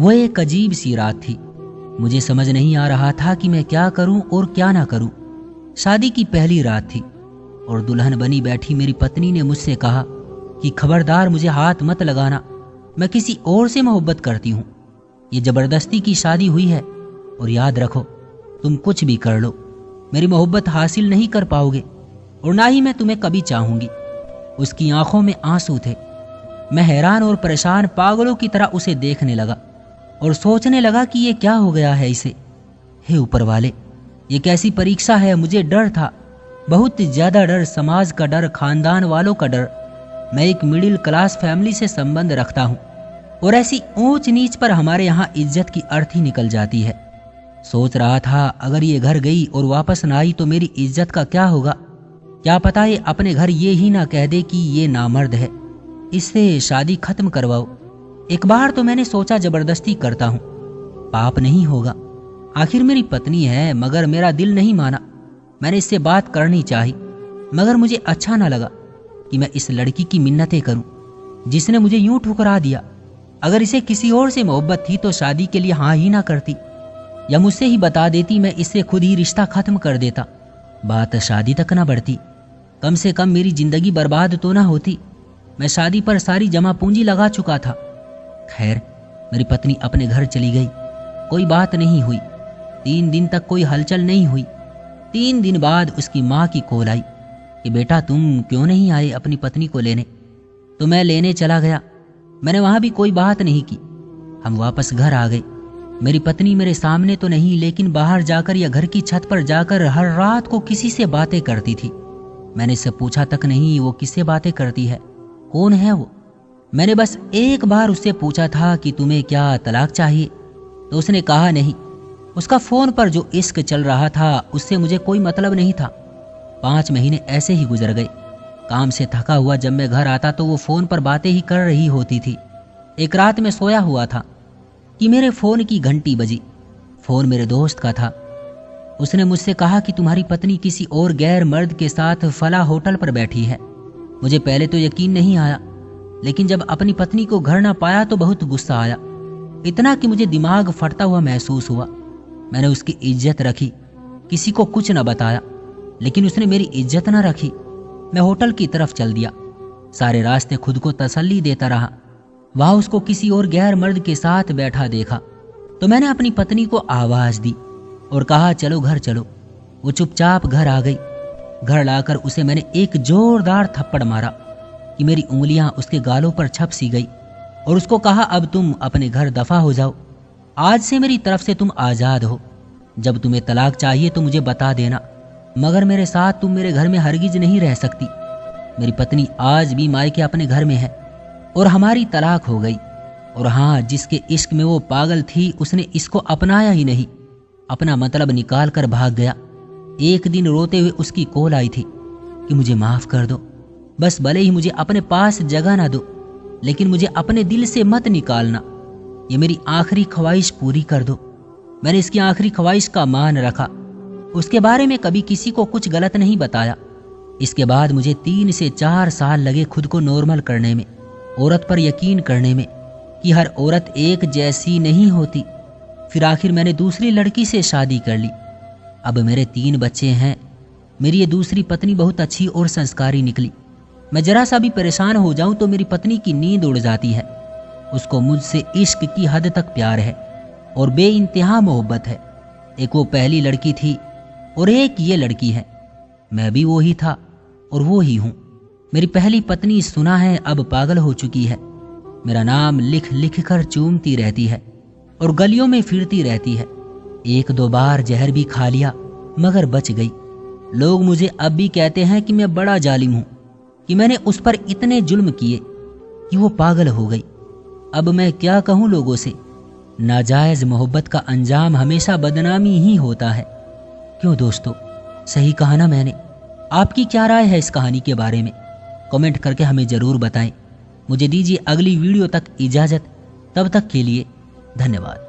वो एक अजीब सी रात थी। मुझे समझ नहीं आ रहा था कि मैं क्या करूं और क्या ना करूं। शादी की पहली रात थी और दुल्हन बनी बैठी मेरी पत्नी ने मुझसे कहा कि खबरदार मुझे हाथ मत लगाना, मैं किसी और से मोहब्बत करती हूँ। ये जबरदस्ती की शादी हुई है और याद रखो तुम कुछ भी कर लो, मेरी मोहब्बत हासिल नहीं कर पाओगे और ना ही मैं तुम्हें कभी चाहूंगी। उसकी आंखों में आंसू थे। मैं हैरान और परेशान पागलों की तरह उसे देखने लगा और सोचने लगा कि ये क्या हो गया है इसे। हे ऊपर वाले, ये कैसी परीक्षा है। मुझे डर था, बहुत ज्यादा डर, समाज का डर, खानदान वालों का डर। मैं एक मिडिल क्लास फैमिली से संबंध रखता हूँ और ऐसी ऊंच नीच पर हमारे यहाँ इज्जत की अर्थ ही निकल जाती है। सोच रहा था अगर ये घर गई और वापस ना आई तो मेरी इज्जत का क्या होगा। क्या पता ये अपने घर ये ही ना कह दे कि ये नामर्द है, इससे शादी खत्म करवाओ। एक बार तो मैंने सोचा जबरदस्ती करता हूँ, पाप नहीं होगा, आखिर मेरी पत्नी है। मगर मेरा दिल नहीं माना। मैंने इससे बात करनी चाही, मगर मुझे अच्छा ना लगा कि मैं इस लड़की की मिन्नतें करूं जिसने मुझे यूं ठुकरा दिया। अगर इसे किसी और से मोहब्बत थी तो शादी के लिए हाँ ही ना करती, या मुझसे ही बता देती, मैं इससे खुद ही रिश्ता खत्म कर देता। बात शादी तक ना बढ़ती, कम से कम मेरी जिंदगी बर्बाद तो ना होती। मैं शादी पर सारी जमा पूंजी लगा चुका था। खैर, मेरी पत्नी अपने घर चली गई। कोई बात नहीं हुई। 3 दिन तक कोई हलचल नहीं हुई। 3 दिन बाद उसकी माँ की कॉल आई कि बेटा तुम क्यों नहीं आए अपनी पत्नी को लेने। तो मैं लेने चला गया। मैंने वहां भी कोई बात नहीं की। हम वापस घर आ गए। मेरी पत्नी मेरे सामने तो नहीं, लेकिन बाहर जाकर या घर की छत पर जाकर हर रात को किसी से बातें करती थी। मैंने इससे पूछा तक नहीं वो किससे बातें करती है, कौन है वो। मैंने बस एक बार उससे पूछा था कि तुम्हें क्या तलाक चाहिए, तो उसने कहा नहीं। उसका फोन पर जो इश्क चल रहा था उससे मुझे कोई मतलब नहीं था। 5 महीने ऐसे ही गुजर गए। काम से थका हुआ जब मैं घर आता तो वो फोन पर बातें ही कर रही होती थी। एक रात में सोया हुआ था कि मेरे फोन की घंटी बजी। फोन मेरे दोस्त का था। उसने मुझसे कहा कि तुम्हारी पत्नी किसी और गैर मर्द के साथ फला होटल पर बैठी है। मुझे पहले तो यकीन नहीं आया, लेकिन जब अपनी पत्नी को घर ना पाया तो बहुत गुस्सा आया, इतना कि मुझे दिमाग फटता हुआ महसूस हुआ। मैंने उसकी इज्जत रखी, किसी को कुछ न बताया, लेकिन उसने मेरी इज्जत न रखी। मैं होटल की तरफ चल दिया। सारे रास्ते खुद को तसल्ली देता रहा। वहां उसको किसी और गैर मर्द के साथ बैठा देखा तो मैंने अपनी पत्नी को आवाज दी और कहा चलो घर चलो। वो चुपचाप घर आ गई। घर लाकर उसे मैंने एक जोरदार थप्पड़ मारा कि मेरी उंगलियां उसके गालों पर छप सी गई और उसको कहा अब तुम अपने घर दफा हो जाओ। आज से मेरी तरफ से तुम आजाद हो। जब तुम्हें तलाक चाहिए तो मुझे बता देना, मगर मेरे साथ तुम मेरे घर में हरगिज नहीं रह सकती। मेरी पत्नी आज भी मायके अपने घर में है और हमारी तलाक हो गई। और हाँ, जिसके इश्क में वो पागल थी उसने इसको अपनाया ही नहीं, अपना मतलब निकाल कर भाग गया। एक दिन रोते हुए उसकी कॉल आई थी कि मुझे माफ कर दो, बस भले ही मुझे अपने पास जगह ना दो, लेकिन मुझे अपने दिल से मत निकालना। ये मेरी आखिरी ख्वाहिश पूरी कर दो। मैंने इसकी आखिरी ख्वाहिश का मान रखा। उसके बारे में कभी किसी को कुछ गलत नहीं बताया। इसके बाद मुझे 3 से 4 साल लगे खुद को नॉर्मल करने में, औरत पर यकीन करने में कि हर औरत एक जैसी नहीं होती। फिर आखिर मैंने दूसरी लड़की से शादी कर ली। अब मेरे 3 बच्चे हैं। मेरी ये दूसरी पत्नी बहुत अच्छी और संस्कारी निकली। मैं जरा सा भी परेशान हो जाऊं तो मेरी पत्नी की नींद उड़ जाती है। उसको मुझसे इश्क की हद तक प्यार है और बेइंतहा मोहब्बत है। एक वो पहली लड़की थी और एक ये लड़की है। मैं भी वो ही था और वो ही हूँ। मेरी पहली पत्नी सुना है अब पागल हो चुकी है। मेरा नाम लिख लिख कर चूमती रहती है और गलियों में फिरती रहती है। 1-2 बार जहर भी खा लिया मगर बच गई। लोग मुझे अब भी कहते हैं कि मैं बड़ा जालिम हूँ, कि मैंने उस पर इतने जुल्म किए कि वो पागल हो गई। अब मैं क्या कहूँ लोगों से। नाजायज मोहब्बत का अंजाम हमेशा बदनामी ही होता है। क्यों दोस्तों, सही कहा ना मैंने? आपकी क्या राय है इस कहानी के बारे में? कमेंट करके हमें जरूर बताएं। मुझे दीजिए अगली वीडियो तक इजाजत। तब तक के लिए धन्यवाद।